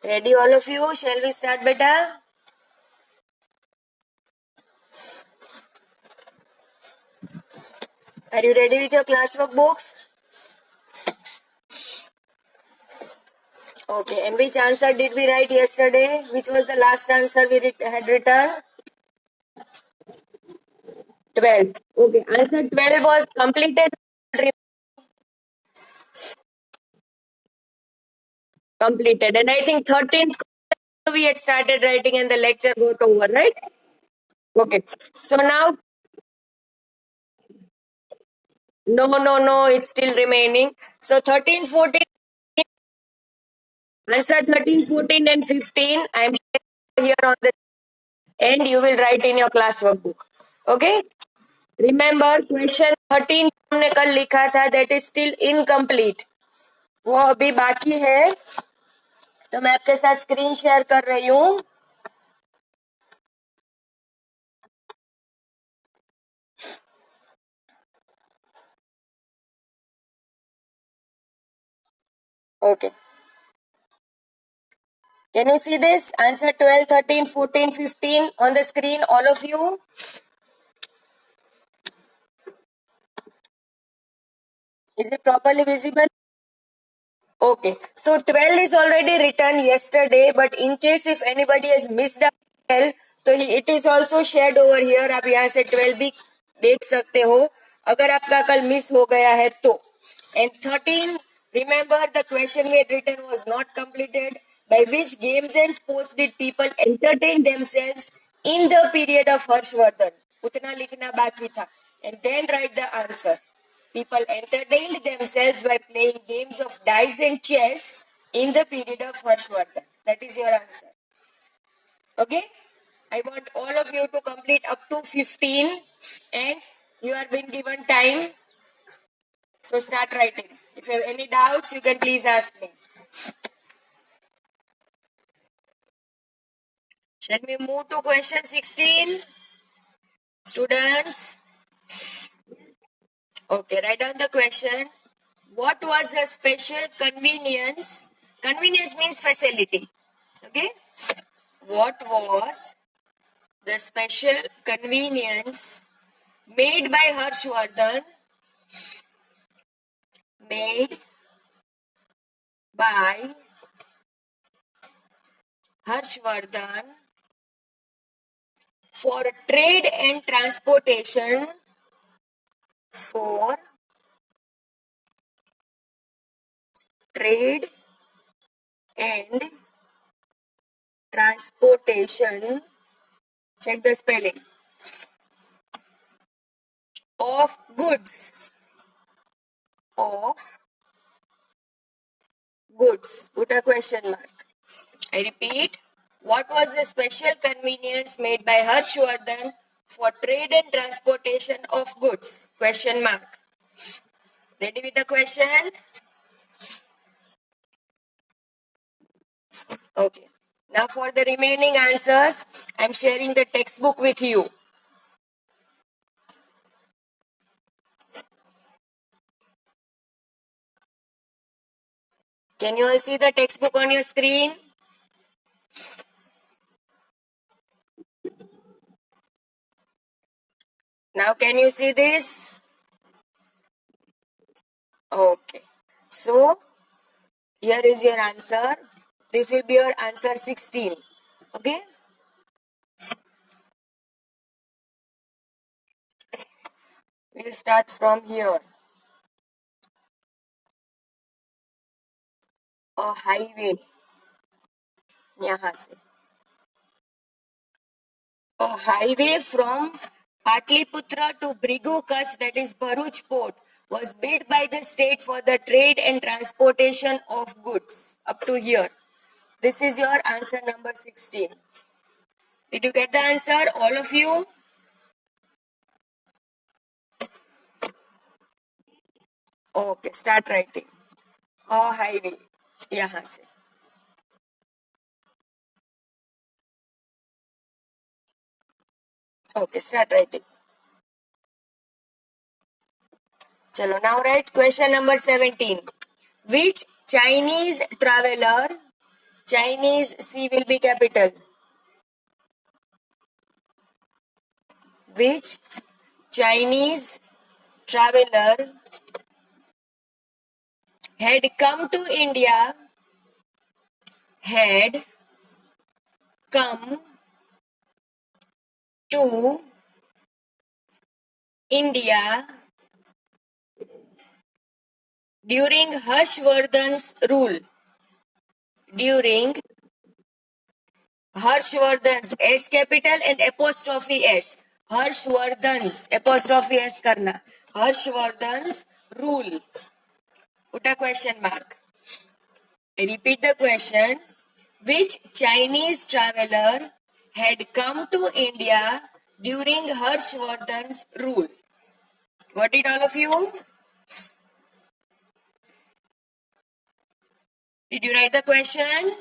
Ready all of you? Shall we start, beta? Are you ready with your classwork books? Okay, and which answer did we write yesterday? Which was the last answer we had written? 12. Okay, answer 12 was completed. Completed. And I think 13th we had started writing and the lecture got over, right? Okay. So now, no, it's still remaining. So 13, 14, answer 13, 14 and 15. I'm here on the end. You will write in your classwork book. Okay? Remember, question 13 हमने कल लिखा था, that is still incomplete, वो अभी बाकी है. तो मैं आपके साथ स्क्रीन शेयर कर रही हूँ. Okay, can you see this answer 12, 13, 14, 15 on the screen, all of you? Is it properly visible? Okay, so 12 is already written yesterday, but in case if anybody has missed out 12, तो it is also shared over here. आप यहाँ से 12 भी देख सकते हो अगर आपका कल मिस हो गया है तो. And 13, remember the question we had written was not completed. By which games and sports did people entertain themselves in the period of Harshvardhan? उतना लिखना बाकी था. And then write the answer. People entertained themselves by playing games of dice and chess in the period of Harshvardhan. That is your answer. Okay? I want all of you to complete up to 15 and you are being given time. So start writing. If you have any doubts, you can please ask me. Shall we move to question 16? Students? Okay, write down the question. What was the special convenience? Convenience means facility. Okay? What was the special convenience made by Harshvardhan? Made by Harshvardhan for trade and transportation. For trade and transportation. Check the spelling. Of goods. Of goods. Put a question mark. I repeat. What was the special convenience made by Harshvardhan for trade and transportation of goods? Question mark. Ready with the question? Okay. Now for the remaining answers, I am sharing the textbook with you. Can you all see the textbook on your screen? Now can you see this? Okay. So, here is your answer. This will be your answer 16. Okay? We'll start from here. A highway. यहाँ से. A highway from Patliputra to Brigu Kutch, that is Bharuch Port, was built by the state for the trade and transportation of goods. Up to here. This is your answer number 16. Did you get the answer, all of you? Okay, start writing. A highway. यहाँ से. Okay, start writing. Chalo, now write question number 17. Which Chinese traveler Chinese C will be capital. Which Chinese traveler had come to India, had come to India during Harshvardhan's rule? During Harshvardhan's, H capital and apostrophe S. Harshvardhan's, apostrophe S करना. Harshvardhan's rule. Put a question mark. I repeat the question. Which Chinese traveler had come to India during Harshvardhan's rule? Got it, all of you? Did you write the question?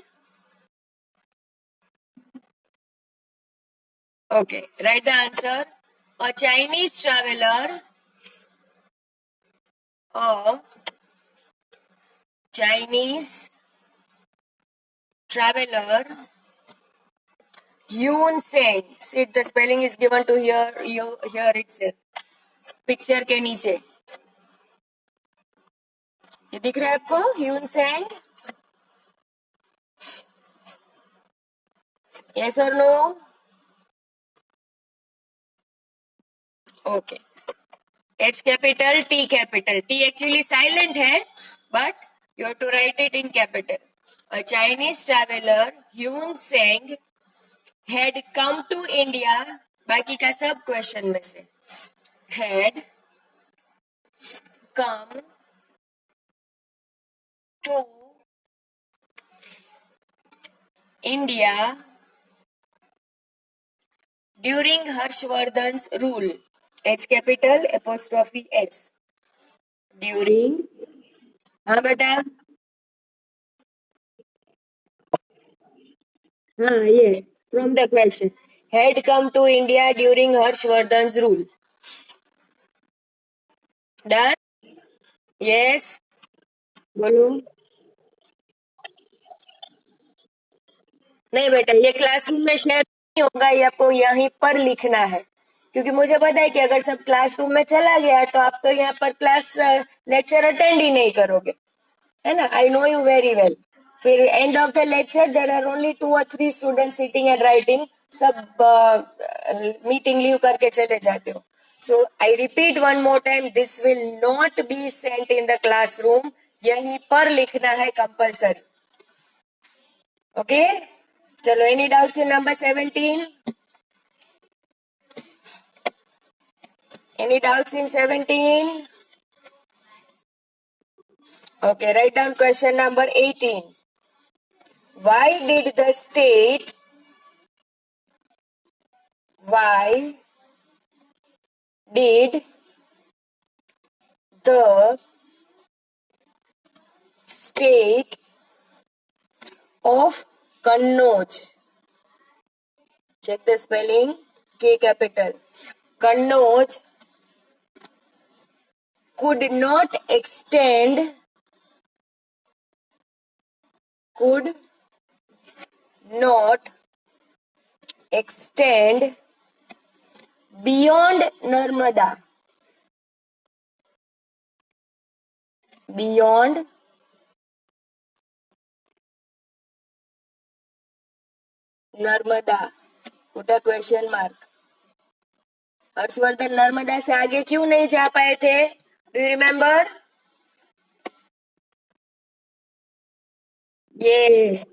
Okay, write the answer. A Chinese traveler, a Chinese traveler, Yun Seng. See, the spelling is given to here itself. Picture के नीचे ये दिख रहा है आपको? Hyun Seng. Yes or no? Okay. H capital, T capital. T actually silent है, but you have to write it in capital. A Chinese traveler, Yun Seng, had come to India. बाकी का सब क्वेश्चन में से. Had come to India during Harshvardhan's rule. H capital apostrophe S. During. हाँ बेटा. हाँ, yes. From the question. Had come to India during Harshvardhan's rule. Done? Yes. बोलो. नहीं बेटा, ये क्लासरूम में शेयर नहीं होगा, ये आपको यहीं पर लिखना है. क्योंकि मुझे पता है कि अगर सब क्लासरूम में चला गया तो आप तो यहाँ पर क्लास लेक्चर अटेंड ही नहीं करोगे, है ना? I know you very well. फिर end of the lecture there are only 2 or 3 student sitting and writing. सब मीटिंग लीव करके चले जाते हो. So I repeat one more time, this will not be sent in the classroom. यहीं पर लिखना है कंपल्सरी. ओके, चलो. Any doubts in number 17? Any doubts in 17? Okay, write down question number 18. Why did the state of Kannauj, check the spelling, K capital, Kannauj could not extend beyond Narmada. Beyond Narmada. Put a question mark. Harshvardhan Narmada से आगे क्यों नहीं जा पाए थे? Do you remember? Yes.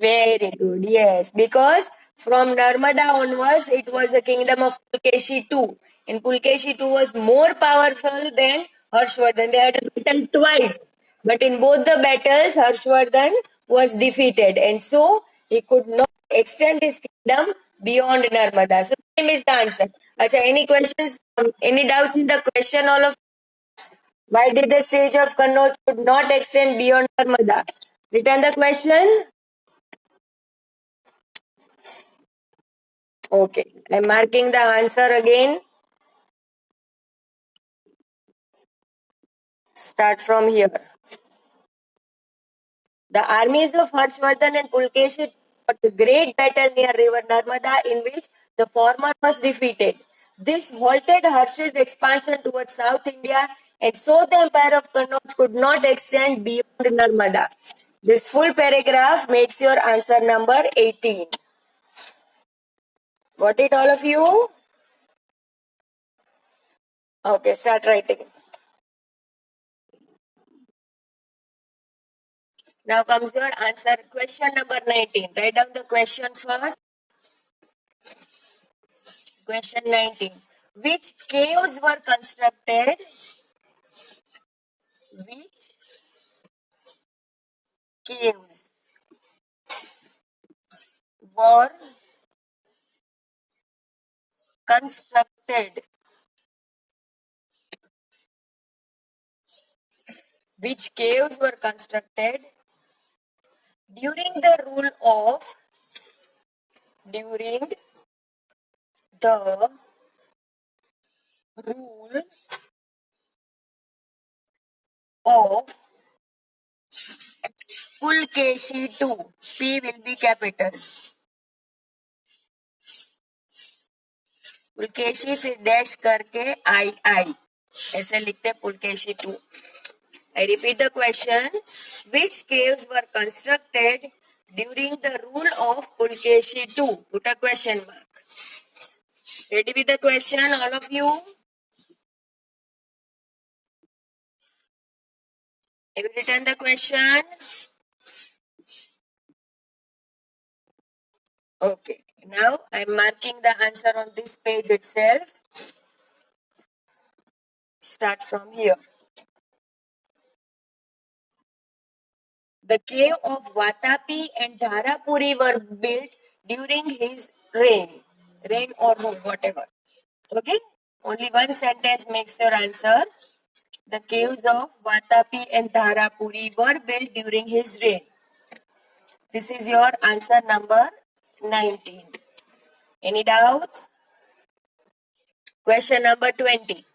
Very good. Yes, because from Narmada onwards, it was the kingdom of Pulkeshi II, and Pulkeshi II was more powerful than Harshvardhan. They had a battle twice, but in both the battles, Harshvardhan was defeated, and so he could not extend his kingdom beyond Narmada. So, same is the answer. Acha, any questions? Any doubts in the question? All of why did the stage of Kannauj could not extend beyond Narmada? Return the question. Okay, I'm marking the answer again. Start from here. The armies of Harshvardhan and Pulkeshi fought a great battle near river Narmada in which the former was defeated. This halted Harsh's expansion towards South India and so the empire of Kannauj could not extend beyond Narmada. This full paragraph makes your answer number 18. Got it, all of you? Okay, start writing. Now comes your answer. Question number 19. Write down the question first. Question 19. Which caves were constructed? Which caves were constructed? Which caves were constructed during the rule of during the rule of Pulkeshi II? P will be capital. Pulakeshi फिर dash करके I ऐसे लिखते Pulakeshi two. I repeat the question. Which caves were constructed during the rule of Pulkeshi II? Put a question mark. Ready with the question, all of you? Have you written the question? Okay. Now I am marking the answer on this page itself. Start from here. The cave of Vatapi and Dharapuri were built during his reign. Reign or rule, whatever. Okay? Only one sentence makes your answer. The caves of Vatapi and Dharapuri were built during his reign. This is your answer number 19. Any doubts? Question number 20.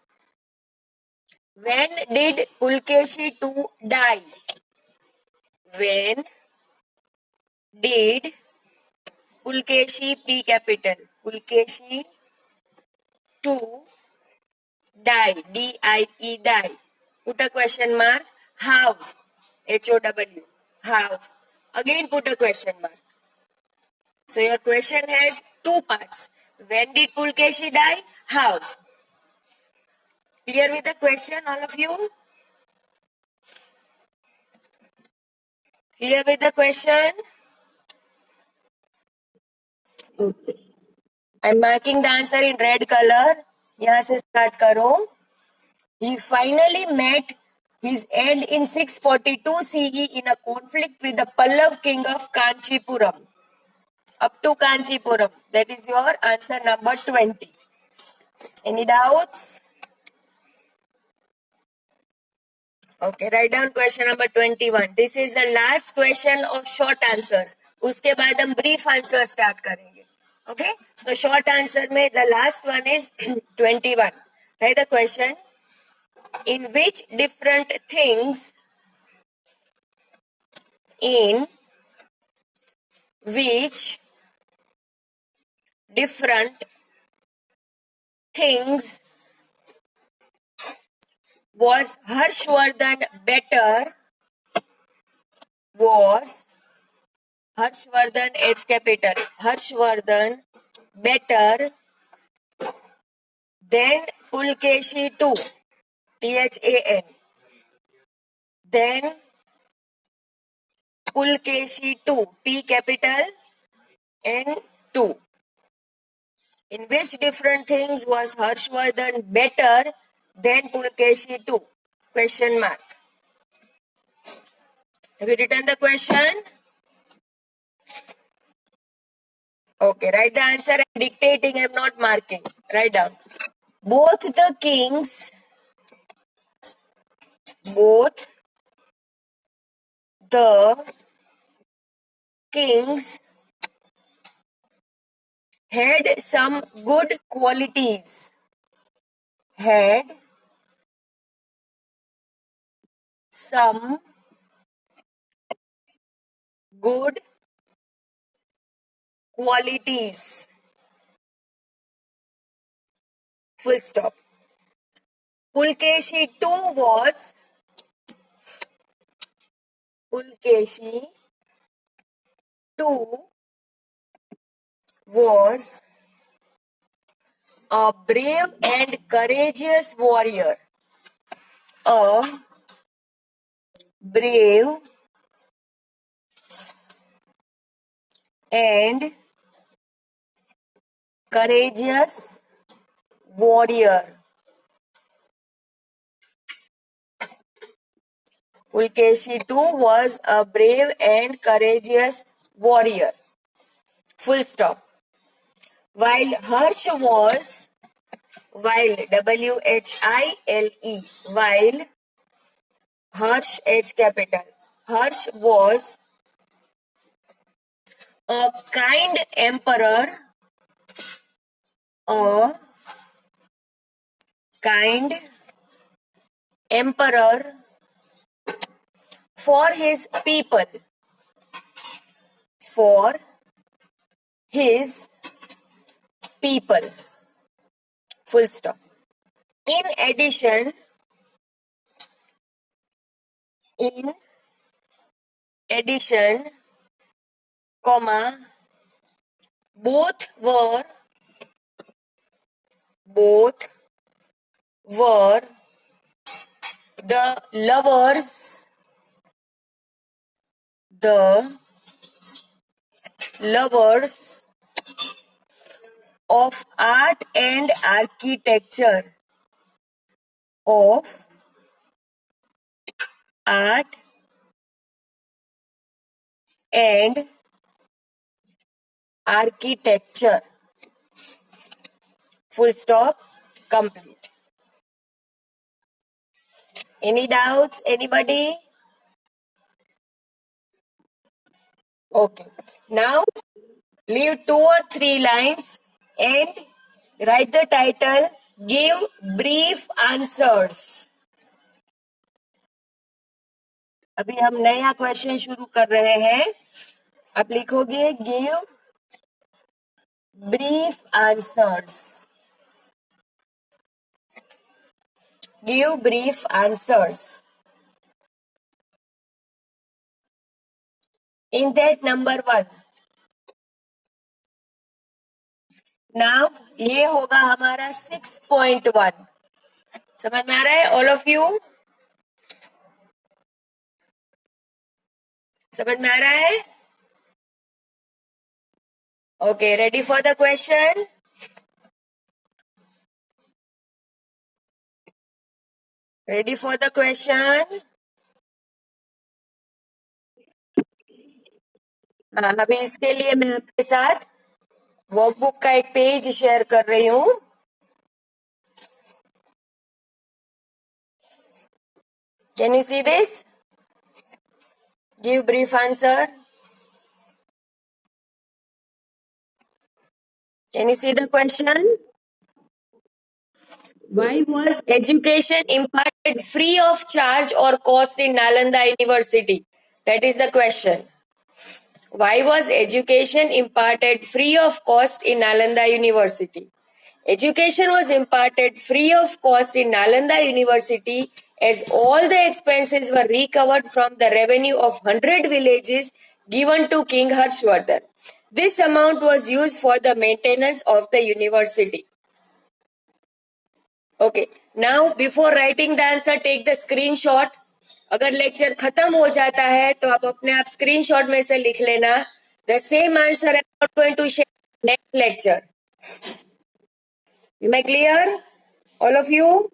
When did Pulkeshi II die? When did Pulkeshi, P capital, Pulkeshi II die? D-I-E, die. Put a question mark. How? H-O-W. How? Again put a question mark. So your question has two parts. When did Pulkeshi die? How? Clear with the question, all of you? Clear with the question? Okay. I'm marking the answer in red color. यहाँ से start करो. He finally met his end in 642 CE in a conflict with the Pallav king of Kanchipuram. Up to Kanchipuram. That is your answer number 20. Any doubts? Okay, write down question number 21. This is the last question of short answers. उसके बाद हम brief answer start करेंगे. Okay, so short answer में the last one is 21. Write the question. In which different things in which different things was Harshvardhan better? Was Harshvardhan, H capital, Harshvardhan better than Pulkeshi II, T-H-A-N, then Pulkeshi II, P capital, N 2. In which different things was Harshvardhan better than Pulkeshi II? Question mark. Have you written the question? Okay, write the answer. I'm dictating, I'm not marking. Write down. Both the kings had some good qualities. Had some good qualities. Full stop. Pulkeshi too was a brave and courageous warrior. A brave and courageous warrior. Pulkeshi too was a brave and courageous warrior. Full stop. While W-H-I-L-E, while Harsh, H capital, Harsh was a kind emperor, a kind emperor for his people, for his people. Full stop. In addition, comma, both were the lovers of art and architecture, of art and architecture. Full stop. Complete. Any doubts? Anybody? Okay. Now leave 2 or 3 lines and write the title. Give brief answers. अभी हम नया question शुरू कर रहे हैं. आप लिखोगे give brief answers. Give brief answers. In that number 1. Now ये होगा हमारा 6.1. समझ में आ रहा है ऑल ऑफ यू? समझ में आ रहा है? Okay, ready for the question? Ready for the question? अभी इसके लिए मैं आपके साथ वर्कबुक का एक पेज शेयर कर रही हूं. Can you see this? Give brief answer. Can you see the question? Why was education imparted free of charge or cost in Nalanda University? That is the question. Why was education imparted free of cost in Nalanda University? Education was imparted free of cost in Nalanda University as all the expenses were recovered from the revenue of 100 villages given to King Harshvardhan. This amount was used for the maintenance of the university. Okay, now before writing the answer, take the screenshot. अगर lecture खत्म हो जाता है तो आप अपने आप screenshot में से लिख लेना. The same answer I am not going to share next lecture. Am I clear? All of you?